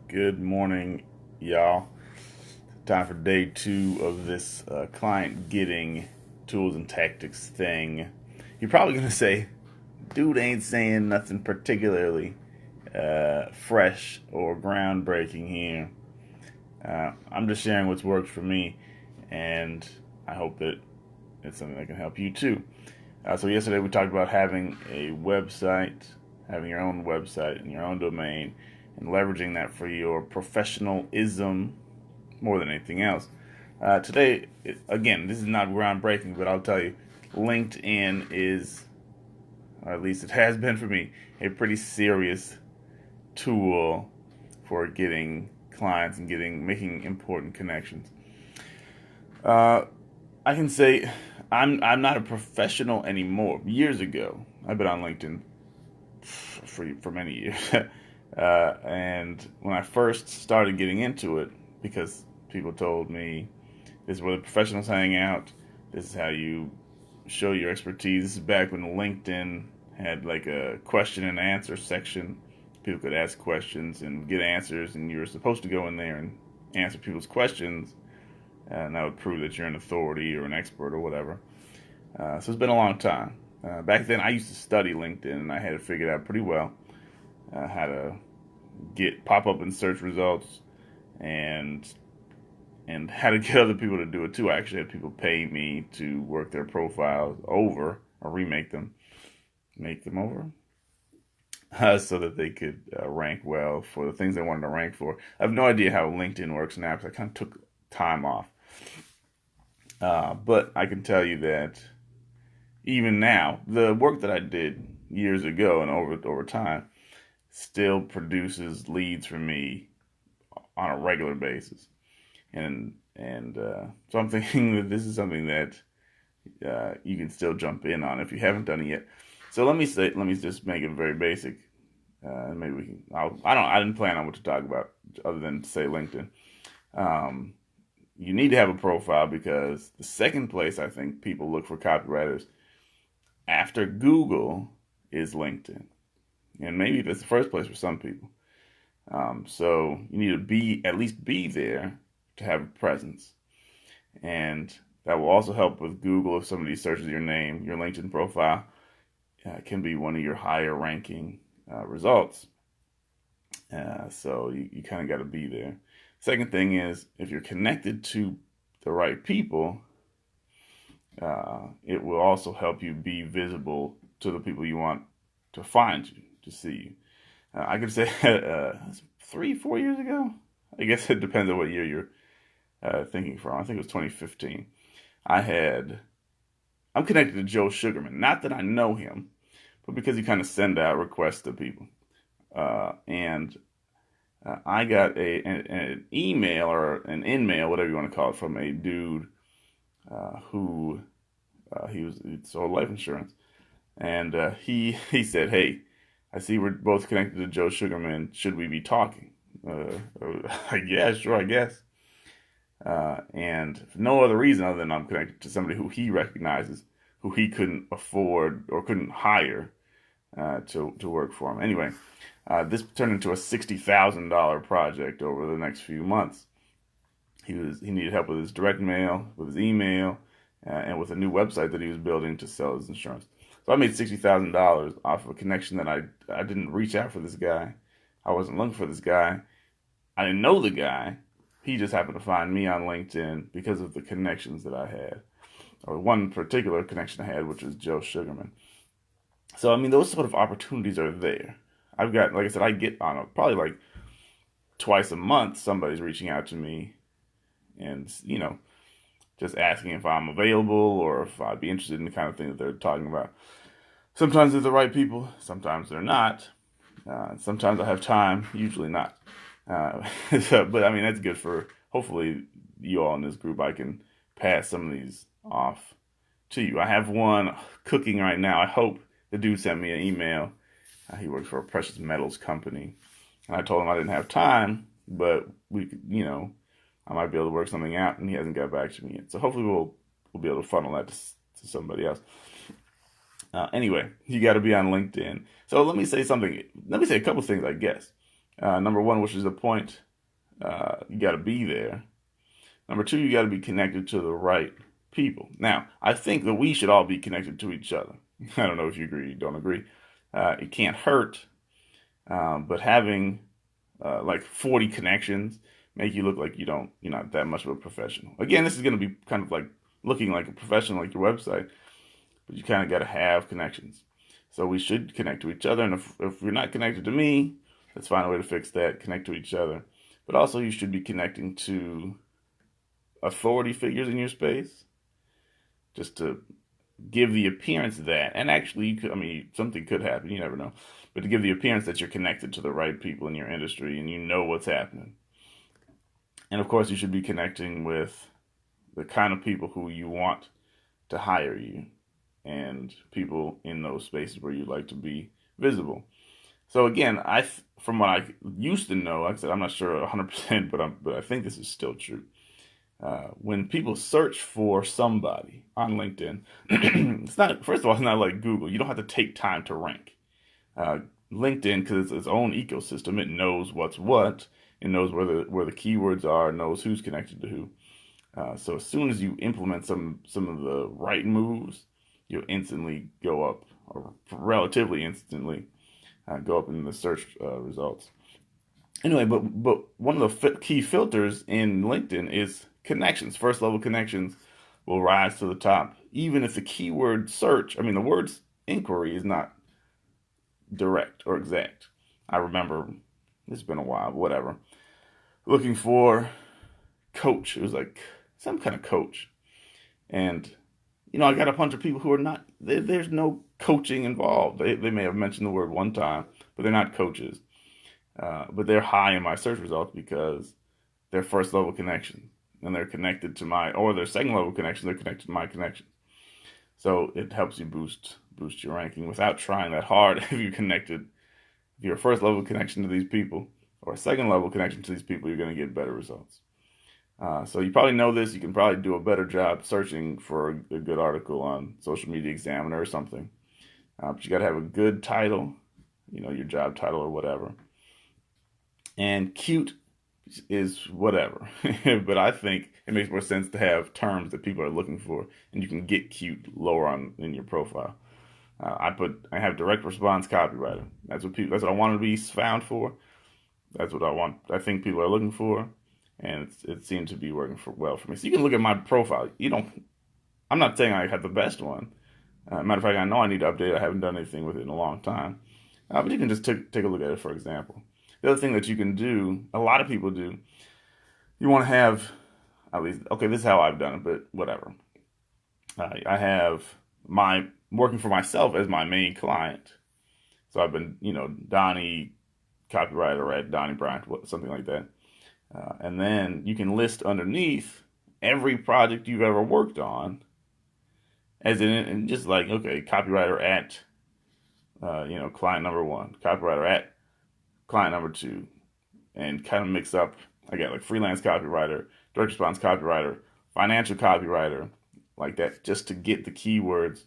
Good morning, y'all. Time for day 2 of this client getting tools and tactics thing. You're probably going to say, dude ain't saying nothing particularly fresh or groundbreaking here. I'm just sharing what's worked for me, and I hope that it's something that can help you too. So yesterday we talked about having a website, having your own website and your own domain, and leveraging that for your professionalism more than anything else. Today, again, this is not groundbreaking, but I'll tell you, LinkedIn is, or at least it has been for me, a pretty serious tool for getting clients and making important connections. I can say I'm not a professional anymore. Years ago, I've been on LinkedIn for many years, and when I first started getting into it, because people told me this is where the professionals hang out, this is how you show your expertise. This is back when LinkedIn had like a question and answer section. People could ask questions and get answers, and you were supposed to go in there and answer people's questions, and that would prove that you're an authority or an expert or whatever. So it's been a long time. Back then, I used to study LinkedIn, and I had it figured out pretty well how to get pop up in search results and how to get other people to do it too. I actually had people pay me to work their profiles over or remake them, make them over, so that they could rank well for the things they wanted to rank for. I have no idea how LinkedIn works now because I kind of took time off. But I can tell you that even now, the work that I did years ago and over time still produces leads for me on a regular basis. And so I'm thinking that this is something that you can still jump in on if you haven't done it yet. So let me just make it very basic. Maybe we can. I didn't plan on what to talk about other than to say LinkedIn. You need to have a profile because the second place I think people look for copywriters after Google is LinkedIn, and maybe that's the first place for some people. So you need to at least be there to have a presence, and that will also help with Google. If somebody searches your name, your LinkedIn profile can be one of your higher ranking results. So you kind of got to be there. Second thing is, if you're connected to the right people, it will also help you be visible to the people you want to find you, to see you. I could say 3-4 years ago. I guess it depends on what year you're thinking from. I think it was 2015. I'm connected to Joe Sugarman. Not that I know him, but because he kind of send out requests to people. And I got an email or an in-mail, whatever you want to call it, from a dude who he sold life insurance, and he said, "Hey, I see we're both connected to Joe Sugarman. Should we be talking?" Yeah, sure, I guess. And for no other reason other than I'm connected to somebody who he recognizes, who he couldn't afford or couldn't hire to work for him. Anyway, this turned into a $60,000 project over the next few months. He needed help with his direct mail, with his email, and with a new website that he was building to sell his insurance. So I made $60,000 off of a connection that I didn't reach out for this guy. I wasn't looking for this guy. I didn't know the guy. He just happened to find me on LinkedIn because of the connections that I had, or one particular connection I had, which was Joe Sugarman. So I mean, those sort of opportunities are there. I've got, like I said, I get on probably like twice a month. Somebody's reaching out to me, and just asking if I'm available or if I'd be interested in the kind of thing that they're talking about. Sometimes they're the right people, sometimes they're not. Sometimes I have time, usually not. But I mean, that's good for, hopefully, you all in this group. I can pass some of these off to you. I have one cooking right now. I hope the dude sent me an email. He works for a precious metals company. And I told him I didn't have time, but we could, I might be able to work something out, and he hasn't got back to me yet. So hopefully we'll be able to funnel that to somebody else. Anyway, you got to be on LinkedIn. So let me say something. Let me say a couple things, I guess. Number one, which is the point, you got to be there. Number two, you got to be connected to the right people. Now, I think that we should all be connected to each other. I don't know if you agree, you don't agree. It can't hurt, but having like 40 connections make you look like you're not that much of a professional. Again, this is going to be kind of like looking like a professional, like your website, but you kind of got to have connections. So we should connect to each other, and if you're not connected to me, let's find a way to fix that. Connect to each other, but also you should be connecting to authority figures in your space, just to give the appearance that, and actually, something could happen. You never know, but to give the appearance that you're connected to the right people in your industry and you know what's happening. And of course, you should be connecting with the kind of people who you want to hire you, and people in those spaces where you'd like to be visible. So again, from what I used to know, like I said, I'm not sure 100%, but I think this is still true. When people search for somebody on LinkedIn, first of all, it's not like Google. You don't have to take time to rank. LinkedIn, because it's its own ecosystem, it knows what's what. It knows where the keywords are, knows who's connected to who. So as soon as you implement some of the right moves, you'll instantly go up, or relatively instantly go up in the search results. Anyway, but one of the key filters in LinkedIn is connections. First level connections will rise to the top, even if the keyword search, the words inquiry is not direct or exact. I remember, it's been a while, whatever, looking for coach. It was like some kind of coach. And, I got a bunch of people who are not, there's no coaching involved. They may have mentioned the word one time, but they're not coaches. But they're high in my search results because they're first level connections, and they're connected to or their second level connections, they're connected to my connections. So it helps you boost your ranking without trying that hard. If you're a first level connection to these people or a second level connection to these people, you're going to get better results. So you probably know this. You can probably do a better job searching for a good article on Social Media Examiner or something. But you got to have a good title, your job title or whatever. And cute is whatever. But I think it makes more sense to have terms that people are looking for, and you can get cute lower in your profile. I have direct response copywriter. That's what I want to be found for. That's what I think people are looking for, and it seems to be working well for me. So you can look at my profile. I'm not saying I have the best one. Matter of fact, I know I need to update it. I haven't done anything with it in a long time. But you can just take a look at it, for example. The other thing that you can do, a lot of people do, you want to have, at least, okay, this is how I've done it, but whatever. I have working for myself as my main client. So I've been, Donnie Copywriter at Donnie Bryant, something like that. And then you can list underneath every project you've ever worked on, as in, just like, okay, copywriter at, client number one, copywriter at client number two, and kind of mix up. I got like freelance copywriter, direct response copywriter, financial copywriter, like that, just to get the keywords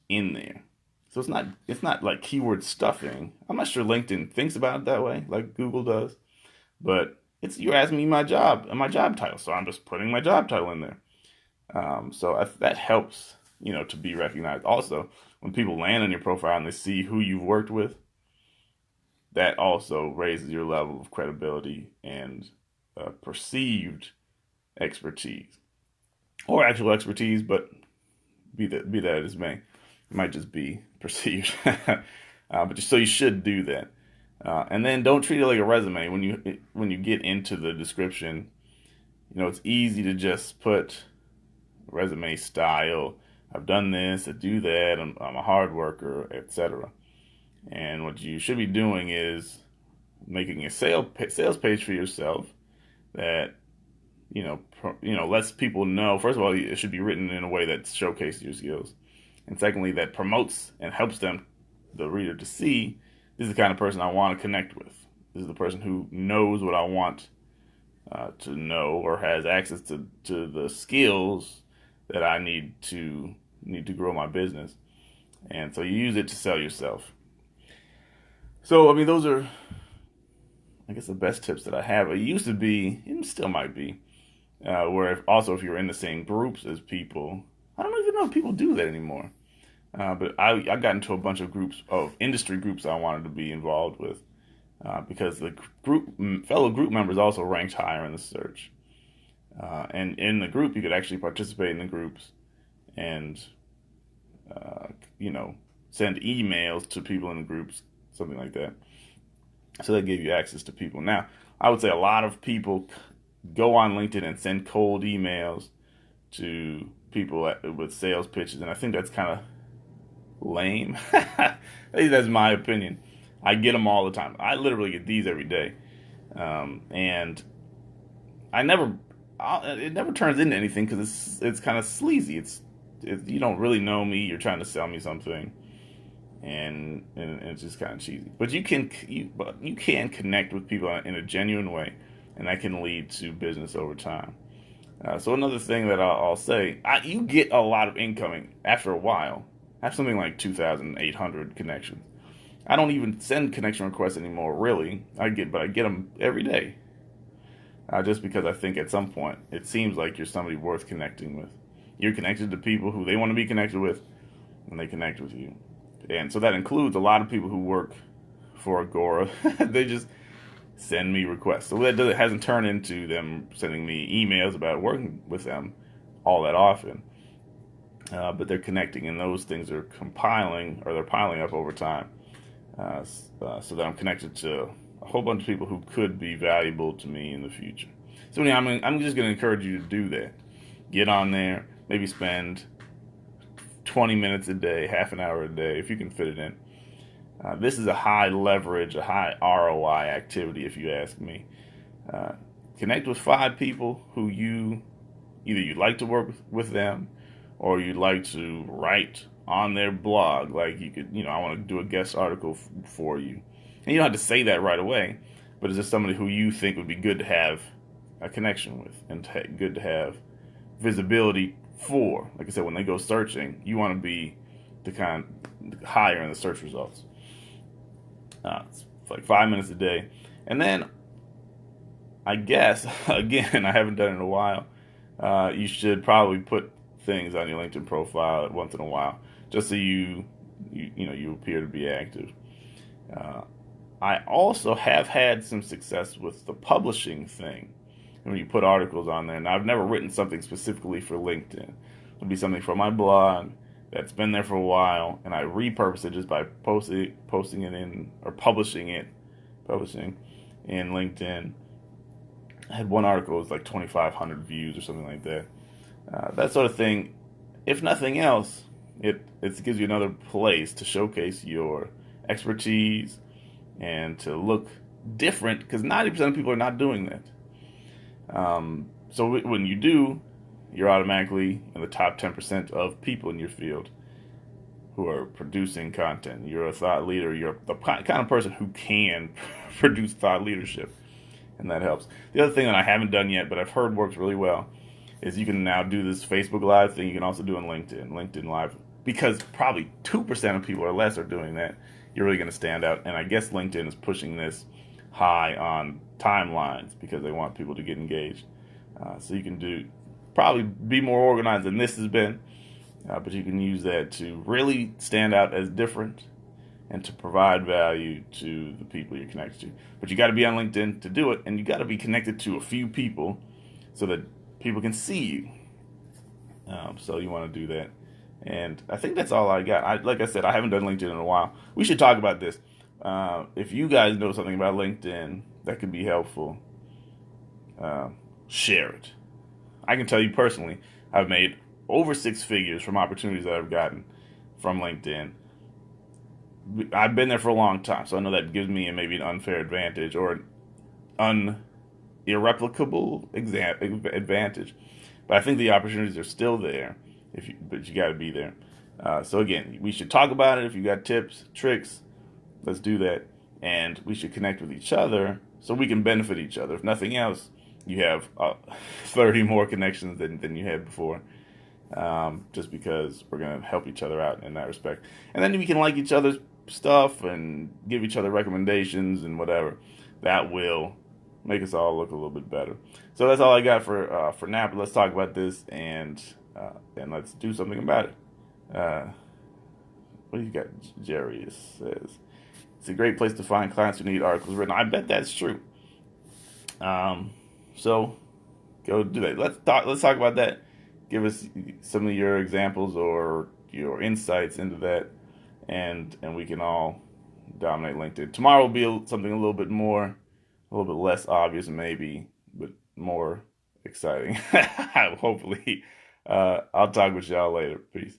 in there. So it's not like keyword stuffing. I'm not sure LinkedIn thinks about it that way, like Google does, but you're asking me my job and my job title, so I'm just putting my job title in there. So that helps, to be recognized. Also, when people land on your profile and they see who you've worked with, that also raises your level of credibility and perceived expertise, or actual expertise, but be that as may, it might just be perceived. But so you should do that, and then don't treat it like a resume. When you get into the description, it's easy to just put resume style. I've done this, I do that. I'm a hard worker, etc. And what you should be doing is making a sales page for yourself that lets people know. First of all, it should be written in a way that showcases your skills, and secondly, that promotes and helps the reader, to see this is the kind of person I want to connect with. This is the person who knows what I want to know, or has access to the skills that I need to grow my business. And so you use it to sell yourself. So, those are I guess the best tips that I have, it used to be, and still might be, where if you're in the same groups as people, I don't even know if people do that anymore. But I got into a bunch of groups, of industry groups I wanted to be involved with, because the fellow group members also ranked higher in the search. And in the group, you could actually participate in the groups and, send emails to people in the groups, something like that. So that gave you access to people. Now, I would say a lot of people go on LinkedIn and send cold emails to people with sales pitches, and I think that's kind of lame. I think that's my opinion. I get them all the time. I literally get these every day, and it never turns into anything because it's kind of sleazy. You don't really know me. You're trying to sell me something, and it's just kind of cheesy. But you can connect with people in a genuine way, and that can lead to business over time. So another thing that I'll say, you get a lot of incoming after a while. I have something like 2,800 connections. I don't even send connection requests anymore, really. I get them every day. Just because I think at some point it seems like you're somebody worth connecting with. You're connected to people who they want to be connected with, and they connect with you. And so that includes a lot of people who work for Agora. They just send me requests. So that hasn't turned into them sending me emails about working with them all that often. But they're connecting, and those things are piling up over time. So that I'm connected to a whole bunch of people who could be valuable to me in the future. So anyway, I'm just going to encourage you to do that. Get on there, maybe spend 20 minutes a day, half an hour a day, if you can fit it in. This is a high leverage, a high ROI activity, if you ask me. Connect with 5 people who you'd like to work with them, or you'd like to write on their blog. Like you could, I want to do a guest article for you. And you don't have to say that right away, but it's just somebody who you think would be good to have a connection with and good to have visibility for. Like I said, when they go searching, you want to be the kind higher in the search results. It's like 5 minutes a day. And then, I guess, again, I haven't done it in a while, you should probably put things on your LinkedIn profile once in a while, just so you appear to be active. I also have had some success with the publishing thing. When you put articles on there, now I've never written something specifically for LinkedIn. It'll be something from my blog that's been there for a while, and I repurpose it just by posting it in, or publishing in LinkedIn. I had one article, it was like 2,500 views or something like that. That sort of thing, if nothing else, it gives you another place to showcase your expertise and to look different, because 90% of people are not doing that. So when you do, you're automatically in the top 10% of people in your field who are producing content. You're a thought leader. You're the kind of person who can produce thought leadership, and that helps. The other thing that I haven't done yet, but I've heard works really well, is you can now do this Facebook Live thing. You can also do it on LinkedIn Live, because probably 2% of people or less are doing that. You're really going to stand out, and I guess LinkedIn is pushing this high on timelines because they want people to get engaged. So you can probably be more organized than this has been, but you can use that to really stand out as different and to provide value to the people you're connected to. But you got to be on LinkedIn to do it, and you got to be connected to a few people so that people can see you. So you want to do that. And I think that's all I got. Like I said, I haven't done LinkedIn in a while. We should talk about this. If you guys know something about LinkedIn that could be helpful, share it. I can tell you personally, I've made over 6 figures from opportunities that I've gotten from LinkedIn. I've been there for a long time, so I know that gives me maybe an unfair advantage or an irreplicable advantage. But I think the opportunities are still there, but you got to be there. So again, we should talk about it. If you got tips, tricks, let's do that. And we should connect with each other so we can benefit each other. If nothing else, you have 30 more connections than you had before. Just because we're going to help each other out in that respect. And then we can like each other's stuff and give each other recommendations and whatever. that will make us all look a little bit better. So that's all I got for now. But let's talk about this and let's do something about it. What do you got? Jerry says it's a great place to find clients who need articles written. I bet that's true. So go do that. Let's talk about that. Give us some of your examples or your insights into that, and we can all dominate LinkedIn. Tomorrow will be something a little bit less obvious maybe, but more exciting. Hopefully. I'll talk with y'all later. Peace.